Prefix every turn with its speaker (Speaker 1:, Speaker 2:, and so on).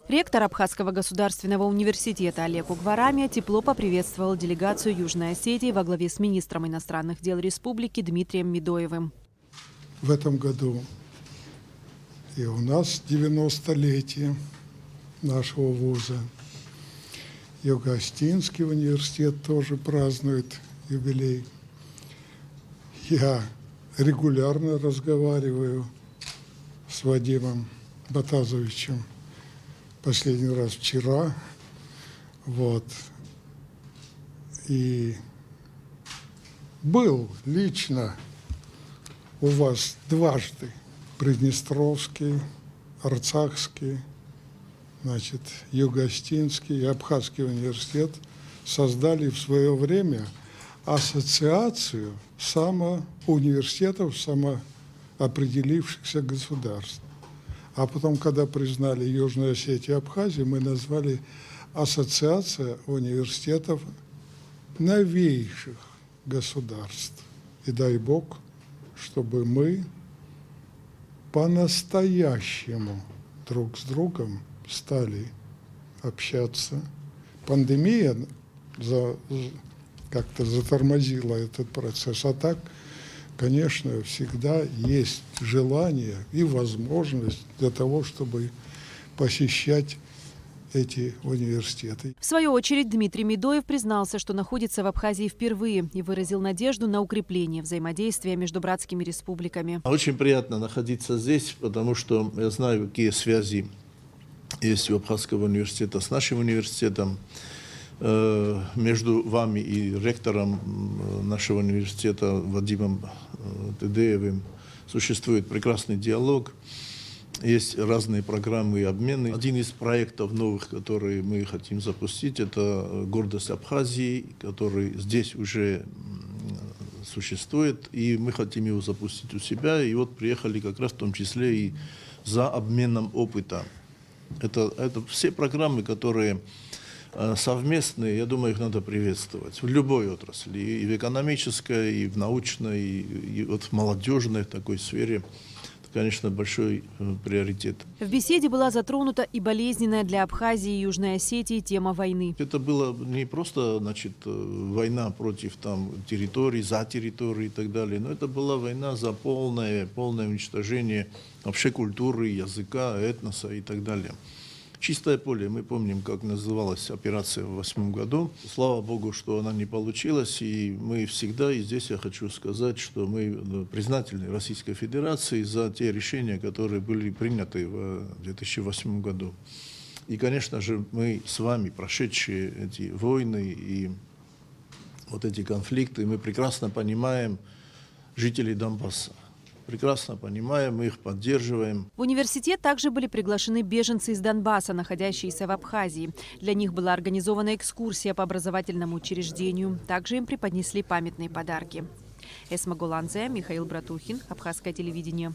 Speaker 1: Ректор Абхазского государственного университета Олег Угварамия тепло поприветствовал делегацию Южной Осетии во главе с министром иностранных дел республики Дмитрием Медоевым.
Speaker 2: В этом году и у нас 90-летие нашего вуза. Юго-Остинский университет тоже празднует юбилей. Я регулярно разговариваю с Вадимом Батазовичем. Последний раз вчера. И был лично у вас дважды Приднестровский, Арцахский, Юго-Остинский и Абхазский университет создали в свое время ассоциацию университетов самоопределившихся государств. А потом, когда признали Южную Осетию и Абхазию, мы назвали Ассоциация университетов новейших государств. И дай Бог, чтобы мы по-настоящему друг с другом стали общаться. Пандемия как-то затормозила этот процесс. А так, конечно, всегда есть желание и возможность для того, чтобы посещать эти университеты.
Speaker 1: В свою очередь Дмитрий Медоев признался, что находится в Абхазии впервые и выразил надежду на укрепление взаимодействия между братскими республиками.
Speaker 3: Очень приятно находиться здесь, потому что я знаю, какие связи есть у Абхазского университета с нашим университетом. Между вами и ректором нашего университета Вадимом Тедеевым существует прекрасный диалог. Есть разные программы и обмены. Один из проектов новых, которые мы хотим запустить, это «Гордость Абхазии», который здесь уже существует, и мы хотим его запустить у себя. И вот приехали как раз в том числе и за обменом опыта. Это все программы, которые совместные, я думаю, их надо приветствовать в любой отрасли, и в экономической, и в научной, и вот в молодежной такой сфере. Конечно, большой приоритет.
Speaker 1: В беседе была затронута и болезненная для Абхазии и Южной Осетии тема войны.
Speaker 3: Это была не просто, война против территорий, за территории и так далее, но это была война за полное уничтожение вообще культуры, языка, этноса и так далее. Чистое поле. Мы помним, как называлась операция в 2008 году. Слава Богу, что она не получилась. И мы всегда, и здесь я хочу сказать, что мы признательны Российской Федерации за те решения, которые были приняты в 2008 году. И, конечно же, мы с вами, прошедшие эти войны и вот эти конфликты, мы прекрасно понимаем жителей Донбасса. Прекрасно понимаем, мы их поддерживаем.
Speaker 1: В университет также были приглашены беженцы из Донбасса, находящиеся в Абхазии. Для них была организована экскурсия по образовательному учреждению. Также им преподнесли памятные подарки. Эсма Гуланзе, Михаил Братухин, Абхазское телевидение.